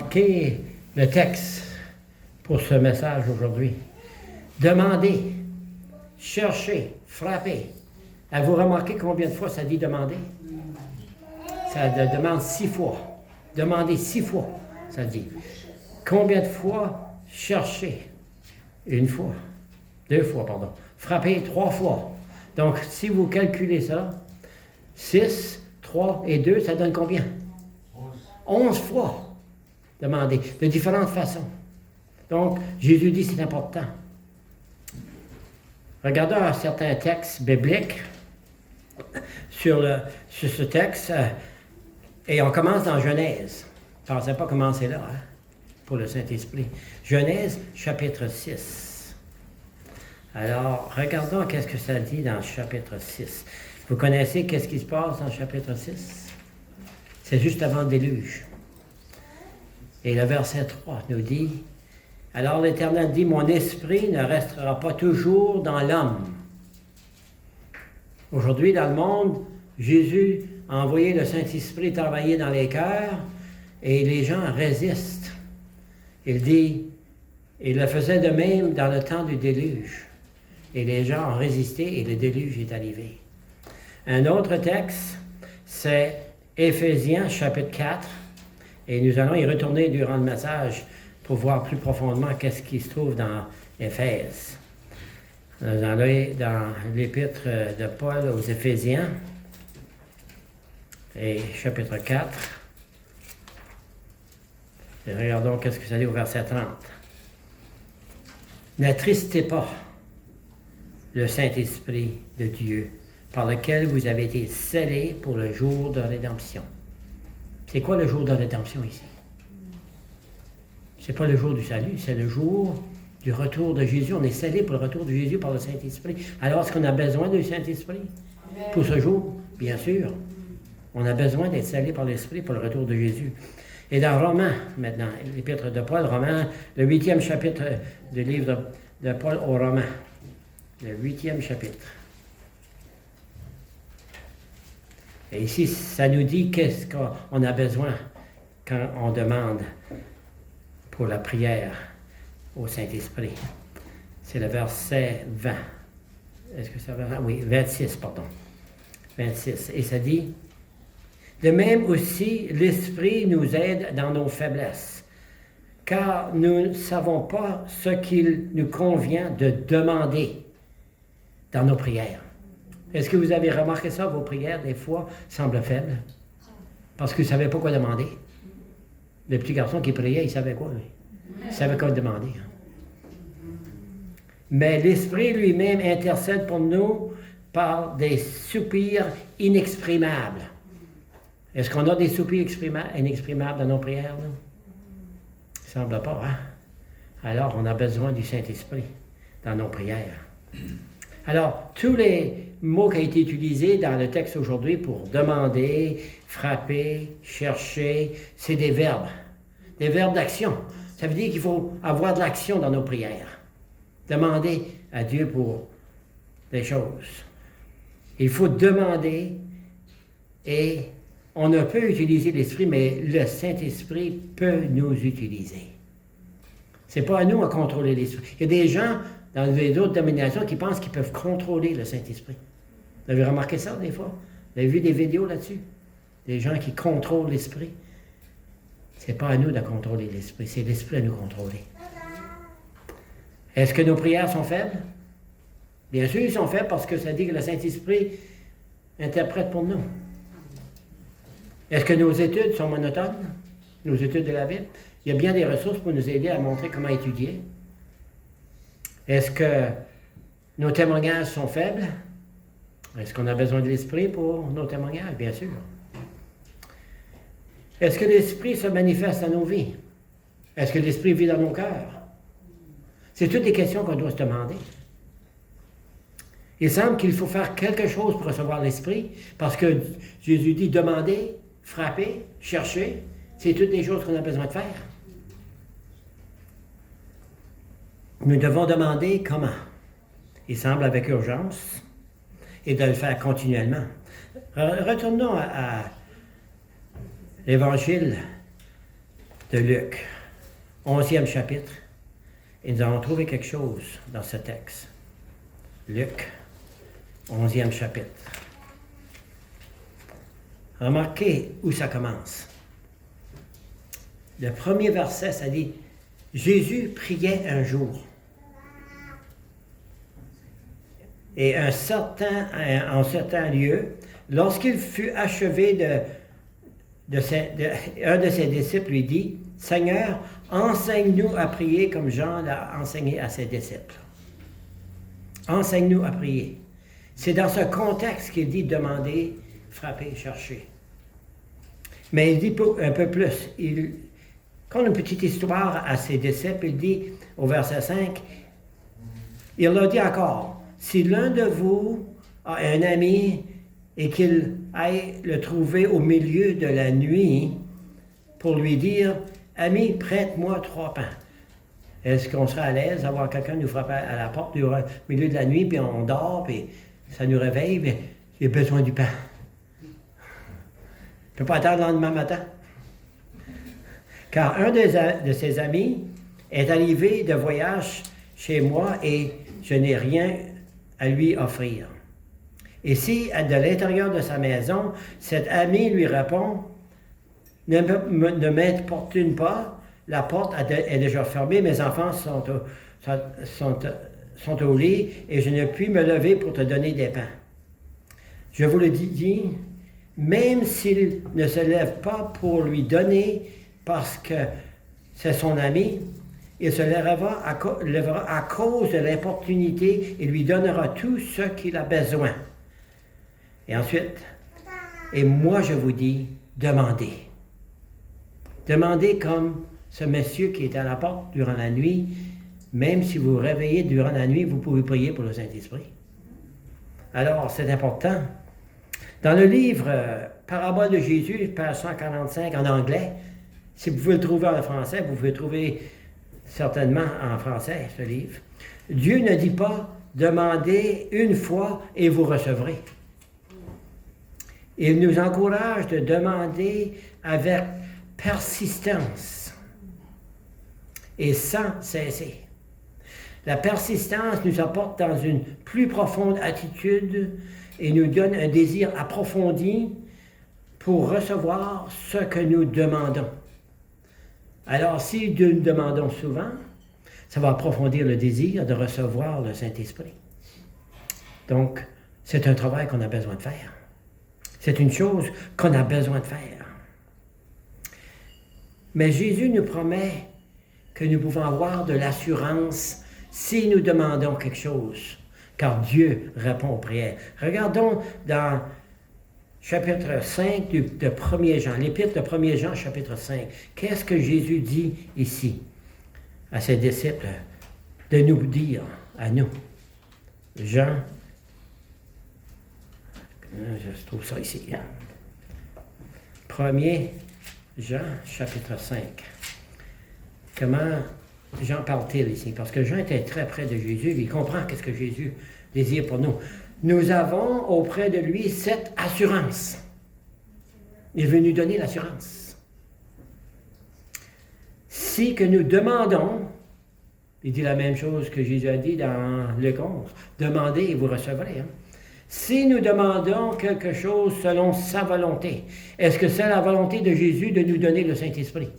OK, le texte pour ce message aujourd'hui. Demandez, cherchez, frappez. Avez-vous remarqué combien de fois ça dit demander? Ça demande 6 fois. Demandez 6 fois, ça dit. Combien de fois chercher? 1 fois. 2 fois, pardon. Frapper 3 fois. Donc, si vous calculez ça, 6, 3 et 2, ça donne combien? 11 fois. Demandez, de différentes façons. Donc, Jésus dit c'est important. Regardons un certain texte biblique sur ce texte, et on commence dans Genèse. Je ne pensais pas commencer là, pour le Saint-Esprit. Genèse, chapitre 6. Alors, regardons qu'est-ce que ça dit dans le chapitre 6. Vous connaissez qu'est-ce qui se passe dans le chapitre 6? C'est juste avant le déluge. Et le verset 3 nous dit, « Alors l'Éternel dit, mon esprit ne restera pas toujours dans l'homme. » Aujourd'hui, dans le monde, Jésus a envoyé le Saint-Esprit travailler dans les cœurs et les gens résistent. Il dit, il le faisait de même dans le temps du déluge. Et les gens ont résisté et le déluge est arrivé. Un autre texte, c'est Éphésiens chapitre 4. Et nous allons y retourner durant le message pour voir plus profondément qu'est-ce qui se trouve dans Éphèse. Dans l'épître de Paul aux Éphésiens, et chapitre 4. Et regardons qu'est-ce que ça dit au verset 30. N'attristez pas le Saint-Esprit de Dieu, par lequel vous avez été scellés pour le jour de rédemption. C'est quoi le jour de rédemption ici? C'est pas le jour du salut, c'est le jour du retour de Jésus. On est scellé pour le retour de Jésus par le Saint-Esprit. Alors, est-ce qu'on a besoin du Saint-Esprit pour ce jour? Bien sûr. On a besoin d'être scellé par l'Esprit pour le retour de Jésus. Et dans Romains, maintenant, l'épître de Paul, Romains, le 8e chapitre du livre de Paul aux Romains. Le 8e chapitre. Et ici, ça nous dit qu'est-ce qu'on a besoin quand on demande pour la prière au Saint-Esprit. C'est le verset 20. Est-ce que ça va? Oui, 26, pardon. 26. Et ça dit, « De même aussi, l'Esprit nous aide dans nos faiblesses, car nous ne savons pas ce qu'il nous convient de demander dans nos prières. » Est-ce que vous avez remarqué ça? Vos prières, des fois, semblent faibles. Parce que vous ne savez pas quoi demander. Le petit garçon qui priait, il savait quoi, lui? Il savait quoi demander. Mais l'Esprit lui-même intercède pour nous par des soupirs inexprimables. Est-ce qu'on a des soupirs inexprimables dans nos prières, là? Il ne semble pas, hein? Alors, on a besoin du Saint-Esprit dans nos prières. Alors, tous les mots qui ont été utilisés dans le texte aujourd'hui pour demander, frapper, chercher, c'est des verbes d'action. Ça veut dire qu'il faut avoir de l'action dans nos prières. Demander à Dieu pour des choses. Il faut demander et on ne peut utiliser l'Esprit, mais le Saint-Esprit peut nous utiliser. C'est pas à nous à contrôler l'Esprit. Il y a des gens dans les autres dominations qui pensent qu'ils peuvent contrôler le Saint-Esprit. Vous avez remarqué ça des fois? Vous avez vu des vidéos là-dessus? Des gens qui contrôlent l'Esprit. C'est pas à nous de contrôler l'Esprit, c'est l'Esprit à nous contrôler. Est-ce que nos prières sont faibles? Bien sûr, ils sont faibles parce que ça dit que le Saint-Esprit interprète pour nous. Est-ce que nos études sont monotones? Nos études de la Bible? Il y a bien des ressources pour nous aider à montrer comment étudier. Est-ce que nos témoignages sont faibles? Est-ce qu'on a besoin de l'Esprit pour nos témoignages? Bien sûr. Est-ce que l'Esprit se manifeste dans nos vies? Est-ce que l'Esprit vit dans nos cœurs? C'est toutes des questions qu'on doit se demander. Il semble qu'il faut faire quelque chose pour recevoir l'Esprit, parce que Jésus dit demander, frapper, chercher, c'est toutes des choses qu'on a besoin de faire. Nous devons demander comment. Il semble avec urgence et de le faire continuellement. Retournons à l'Évangile de Luc, 11e chapitre, et nous allons trouver quelque chose dans ce texte. Luc, 11e chapitre. Remarquez où ça commence. Le premier verset, ça dit « Jésus priait un jour. Et en certain lieu, lorsqu'il fut achevé un de ses disciples lui dit « Seigneur, enseigne-nous à prier comme Jean l'a enseigné à ses disciples. » Enseigne-nous à prier. C'est dans ce contexte qu'il dit « demander, frapper, chercher ». Mais il dit un peu plus. Il conte une petite histoire à ses disciples. Il dit au verset 5, il leur dit encore, « Si l'un de vous a un ami et qu'il aille le trouver au milieu de la nuit pour lui dire, « Ami, prête-moi 3 pains. » Est-ce qu'on serait à l'aise d'avoir quelqu'un nous frapper à la porte au milieu de la nuit, puis on dort, puis ça nous réveille, puis j'ai besoin du pain. Je ne peux pas attendre le lendemain matin. Car un de ses amis est arrivé de voyage chez moi et je n'ai rien à lui offrir. Et si, de l'intérieur de sa maison, cet ami lui répond, ne m'importune pas, la porte est déjà fermée, mes enfants sont au lit et je ne puis me lever pour te donner des pains. Je vous le dis, même s'il ne se lève pas pour lui donner parce que c'est son ami, il se lèvera à cause de l'importunité et lui donnera tout ce qu'il a besoin. Et ensuite, et moi je vous dis, demandez. Demandez comme ce monsieur qui est à la porte durant la nuit, même si vous vous réveillez durant la nuit, vous pouvez prier pour le Saint-Esprit. Alors, c'est important. Dans le livre Parabole de Jésus, page 145 en anglais, si vous pouvez le trouver en français, vous pouvez le trouver certainement en français, ce livre. Dieu ne dit pas « demandez une fois et vous recevrez ». Il nous encourage de demander avec persistance et sans cesser. La persistance nous apporte dans une plus profonde attitude et nous donne un désir approfondi pour recevoir ce que nous demandons. Alors, si nous demandons souvent, ça va approfondir le désir de recevoir le Saint-Esprit. Donc, c'est un travail qu'on a besoin de faire. C'est une chose qu'on a besoin de faire. Mais Jésus nous promet que nous pouvons avoir de l'assurance si nous demandons quelque chose, car Dieu répond aux prières. Regardons dans chapitre 5 de 1er Jean, l'épître de 1er Jean, chapitre 5. Qu'est-ce que Jésus dit ici à ses disciples de nous dire à nous? Jean, je trouve ça ici. 1er Jean, chapitre 5. Comment Jean parle-t-il ici? Parce que Jean était très près de Jésus, il comprend qu'est-ce que Jésus désire pour nous. Nous avons auprès de lui cette assurance. Il veut nous donner l'assurance. Si que nous demandons, il dit la même chose que Jésus a dit dans Luc 11, demandez et vous recevrez. Si nous demandons quelque chose selon sa volonté, est-ce que c'est la volonté de Jésus de nous donner le Saint-Esprit?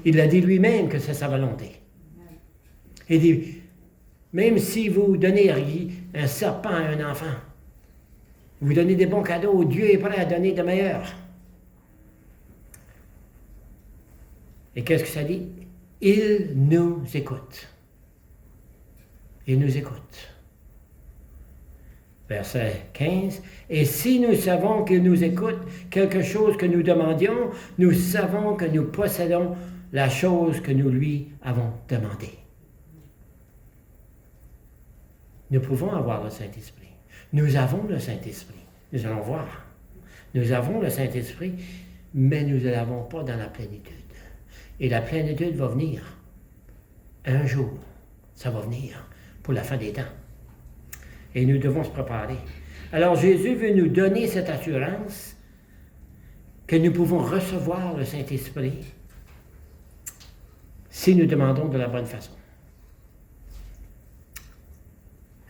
Il a dit lui-même que c'est sa volonté. Il dit, même si vous donnez un serpent à un enfant, vous donnez des bons cadeaux, Dieu est prêt à donner de meilleurs. Et qu'est-ce que ça dit? Il nous écoute. Il nous écoute. Verset 15. Et si nous savons qu'il nous écoute, quelque chose que nous demandions, nous savons que nous possédons la chose que nous lui avons demandée. Nous pouvons avoir le Saint-Esprit. Nous avons le Saint-Esprit. Nous allons voir. Nous avons le Saint-Esprit, mais nous ne l'avons pas dans la plénitude. Et la plénitude va venir. Un jour, ça va venir pour la fin des temps. Et nous devons se préparer. Alors Jésus veut nous donner cette assurance que nous pouvons recevoir le Saint-Esprit si nous demandons de la bonne façon.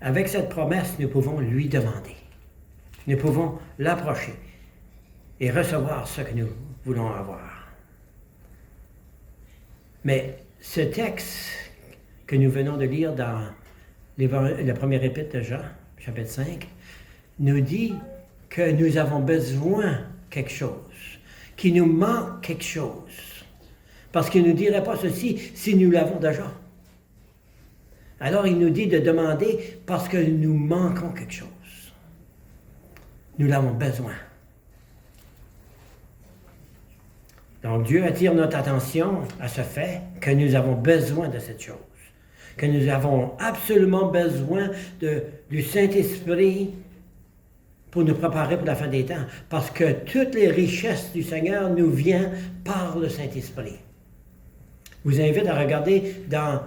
Avec cette promesse, nous pouvons lui demander. Nous pouvons l'approcher et recevoir ce que nous voulons avoir. Mais ce texte que nous venons de lire dans le premier épître de Jean, chapitre 5, nous dit que nous avons besoin de quelque chose, qu'il nous manque quelque chose. Parce qu'il ne nous dirait pas ceci si nous l'avons déjà. Alors il nous dit de demander parce que nous manquons quelque chose. Nous l'avons besoin. Donc Dieu attire notre attention à ce fait que nous avons besoin de cette chose, que nous avons absolument besoin du Saint-Esprit pour nous préparer pour la fin des temps, parce que toutes les richesses du Seigneur nous viennent par le Saint-Esprit. Je vous invite à regarder dans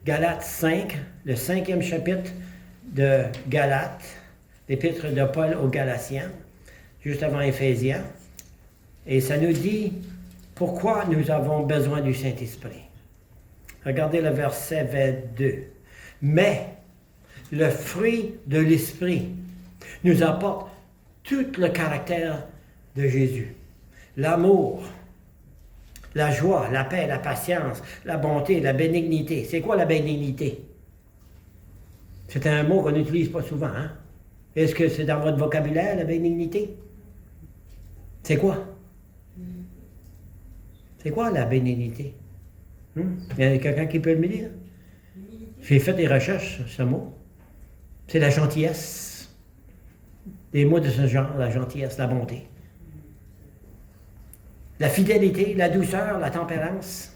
Galates 5, le 5e chapitre de Galates, l'épître de Paul aux Galatiens, juste avant Éphésiens, et ça nous dit pourquoi nous avons besoin du Saint-Esprit. Regardez le verset 22. Mais le fruit de l'Esprit nous apporte tout le caractère de Jésus. L'amour, la joie, la paix, la patience, la bonté, la bénignité. C'est quoi la bénignité? C'est un mot qu'on n'utilise pas souvent, hein? Est-ce que c'est dans votre vocabulaire, la bénignité? C'est quoi? C'est quoi la bénignité? Il y a quelqu'un qui peut me dire? J'ai fait des recherches sur ce mot. C'est la gentillesse. Des mots de ce genre, la gentillesse, la bonté. La fidélité, la douceur, la tempérance.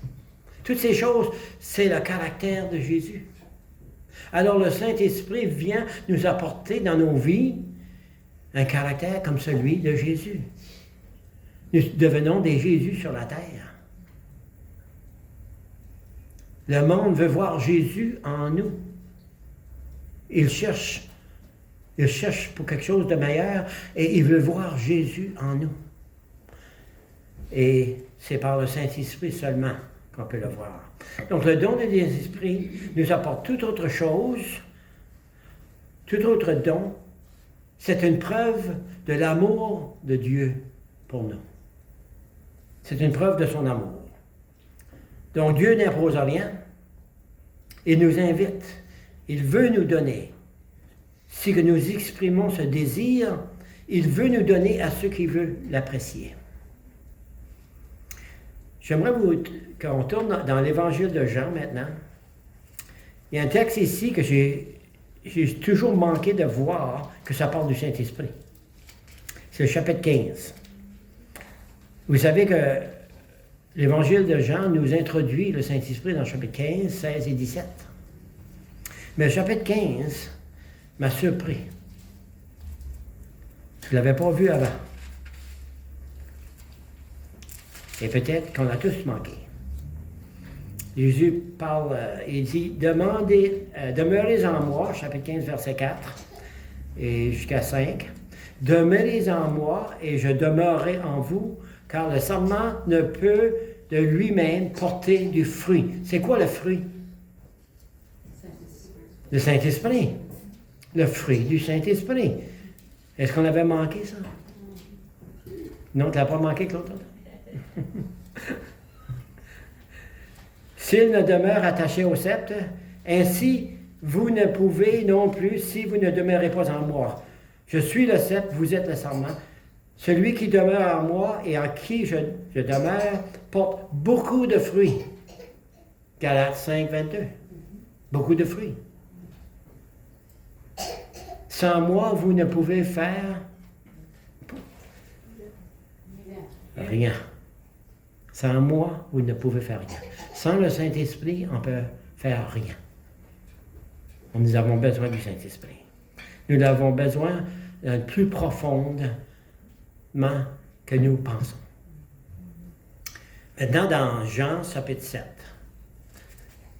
Toutes ces choses, c'est le caractère de Jésus. Alors le Saint-Esprit vient nous apporter dans nos vies un caractère comme celui de Jésus. Nous devenons des Jésus sur la terre. Le monde veut voir Jésus en nous. Il cherche pour quelque chose de meilleur et il veut voir Jésus en nous. Et c'est par le Saint-Esprit seulement qu'on peut le voir. Donc le don de l'Esprit nous apporte toute autre chose, tout autre don. C'est une preuve de l'amour de Dieu pour nous. C'est une preuve de son amour. Donc Dieu n'impose rien. Il nous invite. Il veut nous donner. Si que nous exprimons ce désir, il veut nous donner à ceux qui veulent l'apprécier. J'aimerais qu'on tourne dans l'Évangile de Jean maintenant. Il y a un texte ici que j'ai toujours manqué de voir que ça parle du Saint-Esprit. C'est le chapitre 15. Vous savez que l'Évangile de Jean nous introduit le Saint-Esprit dans le chapitre 15, 16 et 17. Mais le chapitre 15 m'a surpris. Je ne l'avais pas vu avant. Et peut-être qu'on l'a tous manqué. Jésus parle, il dit, demeurez en moi, chapitre 15, verset 4, et jusqu'à 5. Demeurez en moi, et je demeurerai en vous, car le sarment ne peut de lui-même porter du fruit. C'est quoi le fruit? Le Saint-Esprit. Le fruit du Saint-Esprit. Est-ce qu'on avait manqué ça? Non, tu n'as pas manqué, Claude? S'il ne demeure attaché au sceptre, ainsi vous ne pouvez non plus si vous ne demeurez pas en moi. Je suis le sceptre, vous êtes le sarment. Celui qui demeure en moi et en qui je demeure porte beaucoup de fruits. Galates 5, 22. Beaucoup de fruits. Sans moi, vous ne pouvez faire rien. Sans moi, vous ne pouvez faire rien. Sans le Saint-Esprit, on ne peut faire rien. Nous avons besoin du Saint-Esprit. Nous l'avons besoin plus profondément que nous pensons. Maintenant, dans Jean chapitre 7,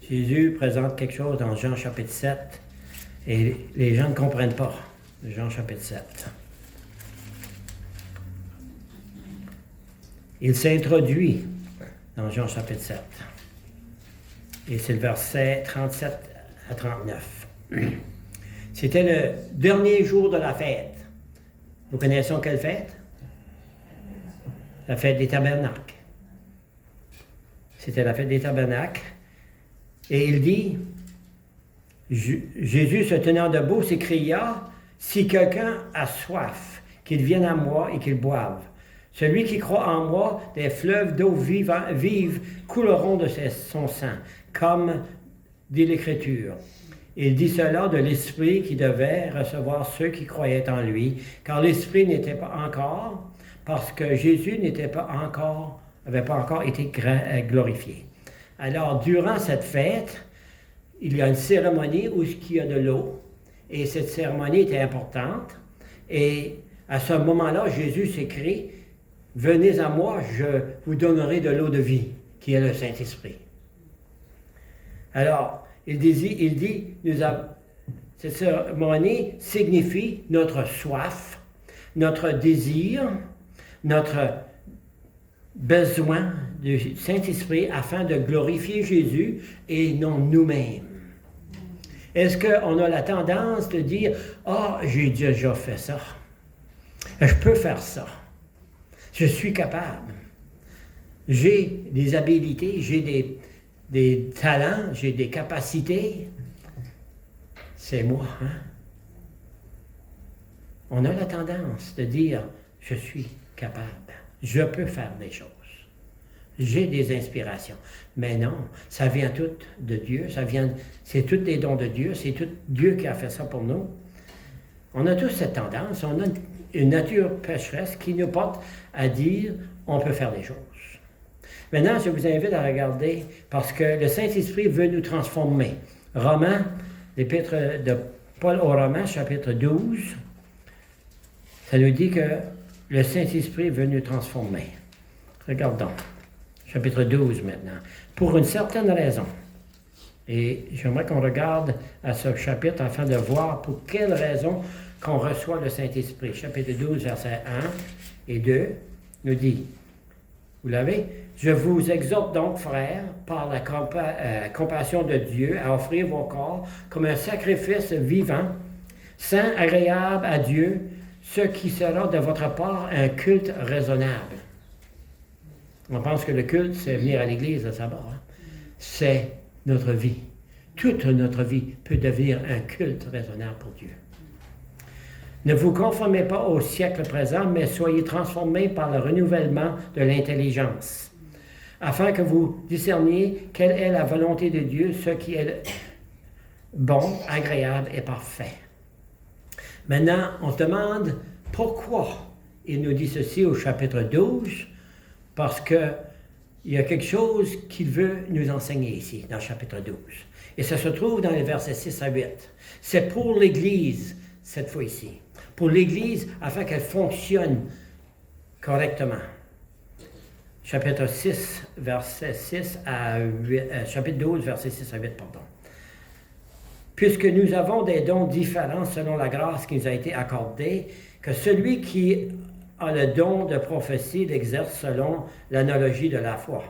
Jésus présente quelque chose dans Jean chapitre 7 et les gens ne comprennent pas. Jean chapitre 7. Il s'introduit dans Jean chapitre 7. Et c'est le verset 37 à 39. C'était le dernier jour de la fête. Vous connaissez quelle fête? La fête des tabernacles. C'était la fête des tabernacles. Et il dit, Jésus se tenant debout s'écria, « Si quelqu'un a soif, qu'il vienne à moi et qu'il boive. Celui qui croit en moi, des fleuves d'eau vive couleront de son sang, comme dit l'Écriture. » Il dit cela de l'Esprit qui devait recevoir ceux qui croyaient en lui, car l'Esprit n'était pas encore, parce que Jésus n'avait pas encore été glorifié. Alors, durant cette fête, il y a une cérémonie où il y a de l'eau, et cette cérémonie était importante, et à ce moment-là, Jésus s'écrie, « Venez à moi, je vous donnerai de l'eau de vie, qui est le Saint-Esprit. » Alors, il dit, cette cérémonie signifie notre soif, notre désir, notre besoin du Saint-Esprit afin de glorifier Jésus et non nous-mêmes. Est-ce qu'on a la tendance de dire « Ah, j'ai déjà fait ça. Je peux faire ça. Je suis capable. J'ai des habilités, j'ai des talents, j'ai des capacités. » C'est moi, hein? On a la tendance de dire « Je suis capable. Je peux faire des choses. J'ai des inspirations. » Mais non, ça vient tout de Dieu. C'est tous des dons de Dieu. C'est tout Dieu qui a fait ça pour nous. On a tous cette tendance. On a une nature pécheresse qui nous porte à dire on peut faire des choses. Maintenant, je vous invite à regarder parce que le Saint-Esprit veut nous transformer. Romains, l'épître de Paul aux Romains, chapitre 12, ça nous dit que le Saint-Esprit veut nous transformer. Regardons. Chapitre 12 maintenant. Pour une certaine raison. Et j'aimerais qu'on regarde à ce chapitre afin de voir pour quelle raison qu'on reçoit le Saint-Esprit. Chapitre 12, versets 1 et 2 nous dit, vous l'avez? « Je vous exhorte donc, frères, par la compassion de Dieu, à offrir vos corps comme un sacrifice vivant, saint, agréable à Dieu, ce qui sera de votre part un culte raisonnable. » On pense que le culte, c'est venir à l'église le sabbat. Hein? C'est notre vie. Toute notre vie peut devenir un culte raisonnable pour Dieu. Ne vous conformez pas au siècle présent, mais soyez transformés par le renouvellement de l'intelligence, afin que vous discerniez quelle est la volonté de Dieu, ce qui est bon, agréable et parfait. Maintenant, on se demande pourquoi il nous dit ceci au chapitre 12, parce qu'il y a quelque chose qu'il veut nous enseigner ici, dans le chapitre 12. Et ça se trouve dans les versets 6 à 8. C'est pour l'Église, cette fois-ci. Pour l'Église, afin qu'elle fonctionne correctement. Chapitre 6, verset 6 à 8, chapitre 12, verset 6 à 8, pardon. Puisque nous avons des dons différents selon la grâce qui nous a été accordée, que celui qui a le don de prophétie l'exerce selon l'analogie de la foi.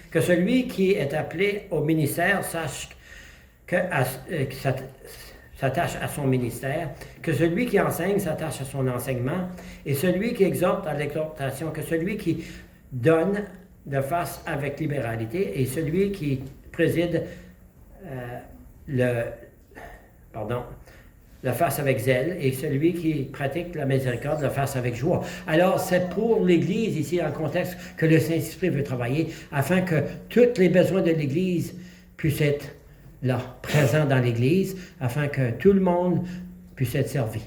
Que celui qui est appelé au ministère sache s'attache à son ministère, que celui qui enseigne s'attache à son enseignement, et celui qui exhorte à l'exhortation, que celui qui donne de face avec libéralité, et celui qui préside le fasse avec zèle, et celui qui pratique la miséricorde le fasse avec joie. Alors, c'est pour l'Église, ici, dans le contexte, que le Saint-Esprit veut travailler, afin que tous les besoins de l'Église puissent être là, présents dans l'Église, afin que tout le monde puisse être servi.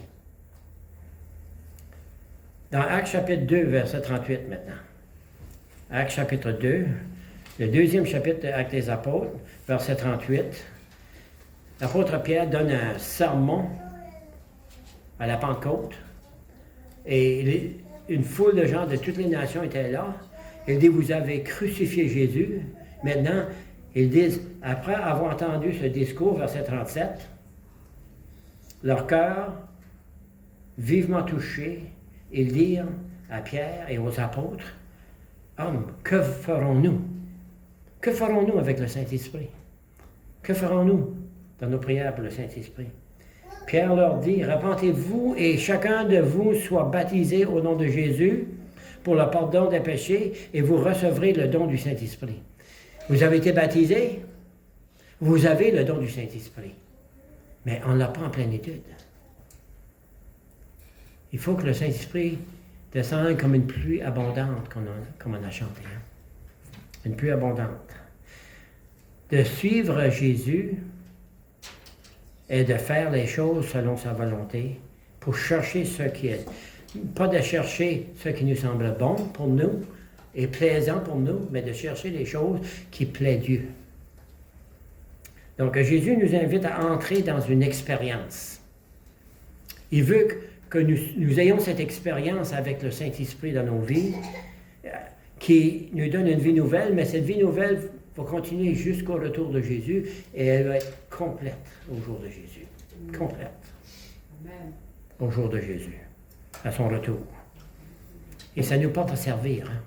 Dans Actes chapitre 2, verset 38 maintenant. Actes chapitre 2, le deuxième chapitre de Actes des Apôtres, verset 38. L'apôtre Pierre donne un sermon à la Pentecôte, et une foule de gens de toutes les nations étaient là. Il dit, vous avez crucifié Jésus. Maintenant, ils disent, après avoir entendu ce discours, verset 37, leur cœur, vivement touché, ils dirent à Pierre et aux apôtres, « Hommes, que ferons-nous? Que ferons-nous avec le Saint-Esprit? » Que ferons-nous dans nos prières pour le Saint-Esprit? Pierre leur dit, repentez-vous et chacun de vous soit baptisé au nom de Jésus pour le pardon des péchés et vous recevrez le don du Saint-Esprit. Vous avez été baptisés, vous avez le don du Saint-Esprit, mais on ne l'a pas en plénitude. Il faut que le Saint-Esprit descende comme une pluie abondante, comme on a chanté. Hein? Une pluie abondante. De suivre Jésus est de faire les choses selon sa volonté pour chercher ce qui est. Pas de chercher ce qui nous semble bon pour nous et plaisant pour nous, mais de chercher les choses qui plaisent Dieu. Donc Jésus nous invite à entrer dans une expérience. Il veut que nous ayons cette expérience avec le Saint-Esprit dans nos vies, qui nous donne une vie nouvelle, mais cette vie nouvelle va continuer jusqu'au retour de Jésus et elle va être complète au jour de Jésus. Complète. Amen. Au jour de Jésus, à son retour. Et ça nous porte à servir. Hein?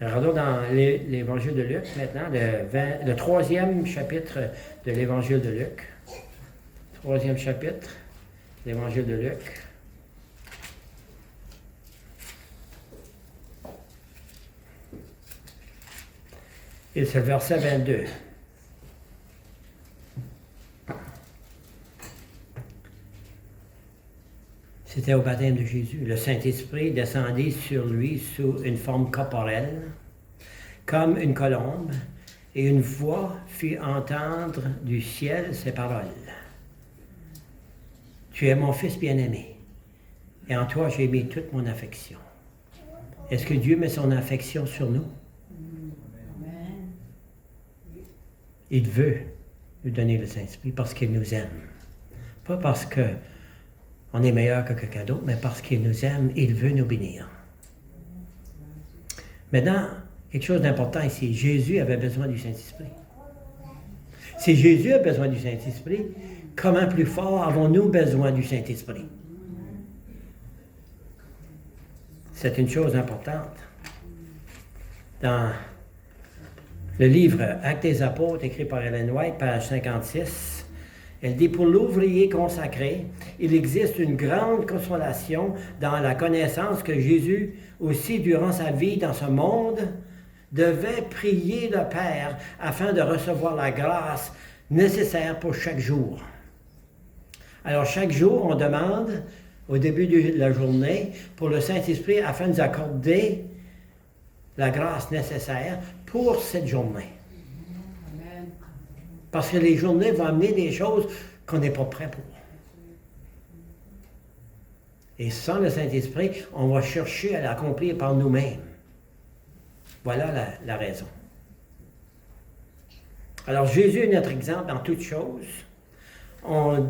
Regardons dans l'Évangile de Luc maintenant, le 3e chapitre de l'Évangile de Luc. 3e chapitre de l'Évangile de Luc. Et c'est le verset 22. C'était au baptême de Jésus. Le Saint-Esprit descendit sur lui sous une forme corporelle, comme une colombe, et une voix fit entendre du ciel ces paroles. Tu es mon Fils bien-aimé, et en toi j'ai mis toute mon affection. Est-ce que Dieu met son affection sur nous? Il veut nous donner le Saint-Esprit parce qu'il nous aime. Pas parce qu'on est meilleur que quelqu'un d'autre, mais parce qu'il nous aime, il veut nous bénir. Maintenant, quelque chose d'important ici, Jésus avait besoin du Saint-Esprit. Si Jésus a besoin du Saint-Esprit, comment plus fort avons-nous besoin du Saint-Esprit? C'est une chose importante. Dans le livre Actes des Apôtres, écrit par Ellen White, page 56, elle dit, pour l'ouvrier consacré, il existe une grande consolation dans la connaissance que Jésus, aussi durant sa vie dans ce monde, devait prier le Père afin de recevoir la grâce nécessaire pour chaque jour. Alors chaque jour, on demande, au début de la journée, pour le Saint-Esprit afin de nous accorder la grâce nécessaire pour cette journée. Amen. Parce que les journées vont amener des choses qu'on n'est pas prêt pour. Et sans le Saint-Esprit, on va chercher à l'accomplir par nous-mêmes. Voilà la raison. Alors Jésus est notre exemple dans toutes choses. On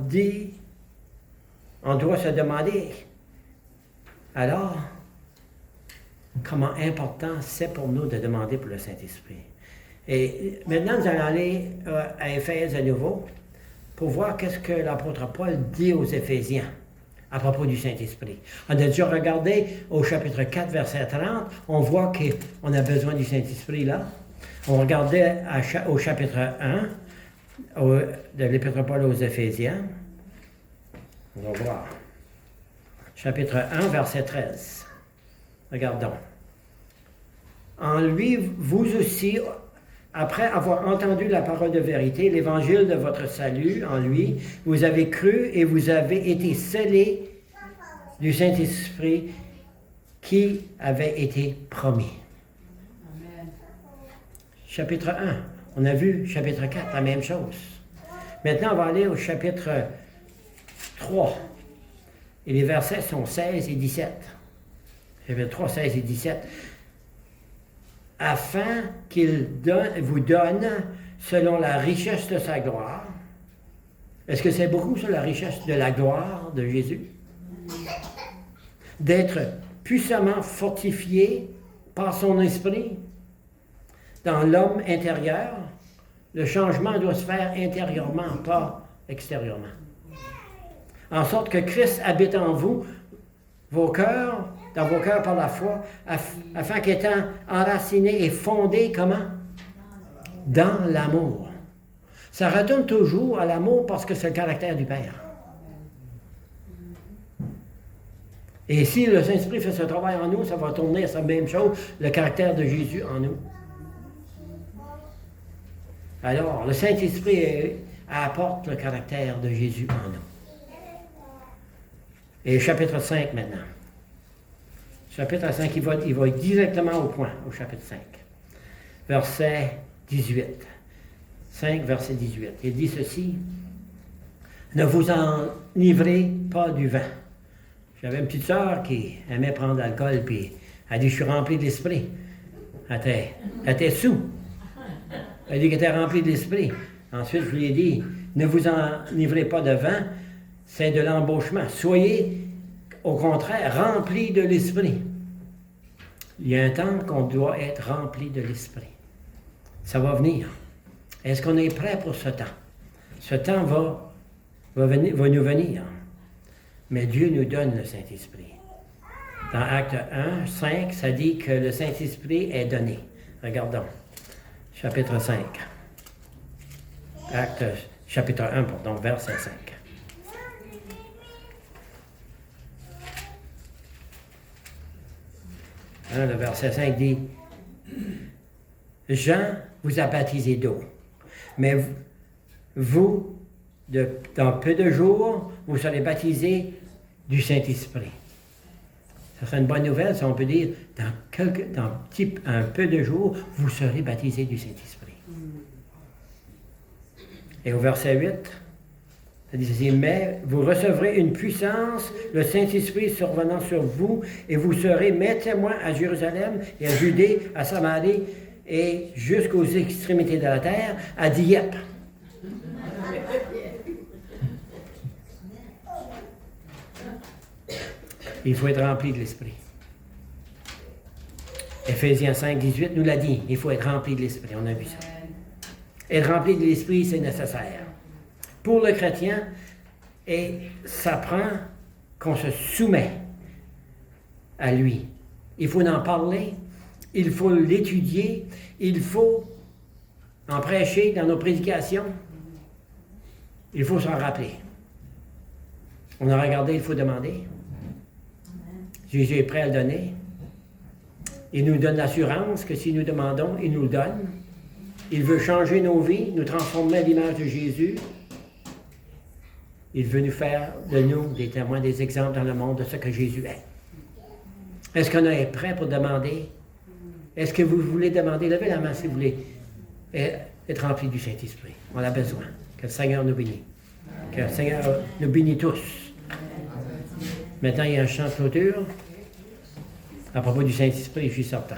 doit se demander, alors, comment important c'est pour nous de demander pour le Saint-Esprit. Et maintenant, nous allons aller à Éphèse à nouveau pour voir qu'est-ce que l'apôtre Paul dit aux Éphésiens à propos du Saint-Esprit. On a déjà regardé au chapitre 4, verset 30, on voit qu'on a besoin du Saint-Esprit là. On regardait au chapitre 1 de l'Épître Paul aux Éphésiens. On va voir. Chapitre 1, verset 13. Regardons. En lui, vous aussi, après avoir entendu la parole de vérité, l'évangile de votre salut, en lui, vous avez cru et vous avez été scellés du Saint-Esprit qui avait été promis. Amen. Chapitre 1. On a vu chapitre 4, la même chose. Maintenant, on va aller au chapitre 3. Et les versets sont 16 et 17. Chapitre 3, 16 et 17. Afin qu'il vous donne, selon la richesse de sa gloire. Est-ce que c'est beaucoup sur la richesse de la gloire de Jésus? D'être puissamment fortifié par son esprit dans l'homme intérieur. Le changement doit se faire intérieurement, pas extérieurement. En sorte que Christ habite en vous, dans vos cœurs par la foi, afin qu'étant enracinés et fondés, comment? Dans l'amour. Ça retourne toujours à l'amour parce que c'est le caractère du Père. Et si le Saint-Esprit fait ce travail en nous, ça va tourner à sa même chose, le caractère de Jésus en nous. Alors, le Saint-Esprit apporte le caractère de Jésus en nous. Et chapitre 5 maintenant. Chapitre 5, il va directement au point, au chapitre 5. Verset 18. 5, verset 18. Il dit ceci. Ne vous enivrez pas du vin. J'avais une petite sœur qui aimait prendre de l'alcool, puis elle dit, je suis rempli de l'esprit. Elle était sous. Elle dit qu'elle était remplie de l'esprit. Ensuite, je lui ai dit, ne vous enivrez pas de vin, c'est de l'embauchement. Soyez, au contraire, remplis de l'esprit. Il y a un temps qu'on doit être rempli de l'esprit. Ça va venir. Est-ce qu'on est prêt pour ce temps? Ce temps va nous venir. Mais Dieu nous donne le Saint-Esprit. Dans Acte 1, 5, ça dit que le Saint-Esprit est donné. Regardons. Chapitre 5. Chapitre 1, pardon, verset 5. Le verset 5 dit, Jean vous a baptisé d'eau, mais vous, dans peu de jours, vous serez baptisés du Saint-Esprit. Ça serait une bonne nouvelle si on peut dire, dans un peu de jours, vous serez baptisés du Saint-Esprit. Et au verset 8, ça dit ceci, mais vous recevrez une puissance, le Saint-Esprit survenant sur vous, et vous serez mes témoins à Jérusalem et à Judée, à Samarie, et jusqu'aux extrémités de la terre, à Dieppe. Il faut être rempli de l'Esprit. Éphésiens 5, 18 nous l'a dit, il faut être rempli de l'Esprit, on a vu ça. Être rempli de l'Esprit, c'est nécessaire. Pour le chrétien, et ça prend qu'on se soumet à lui. Il faut en parler, il faut l'étudier, il faut en prêcher dans nos prédications. Il faut s'en rappeler. On a regardé, il faut demander. Jésus est prêt à le donner. Il nous donne l'assurance que si nous demandons, il nous le donne. Il veut changer nos vies, nous transformer à l'image de Jésus. Il veut nous faire de nous des témoins, des exemples dans le monde de ce que Jésus est. Est-ce qu'on est prêt pour demander? Est-ce que vous voulez demander? Levez la main si vous voulez être rempli du Saint-Esprit. On a besoin. Que le Seigneur nous bénisse. Que le Seigneur nous bénisse tous. Maintenant, il y a un chant de clôture à propos du Saint-Esprit, je suis certain.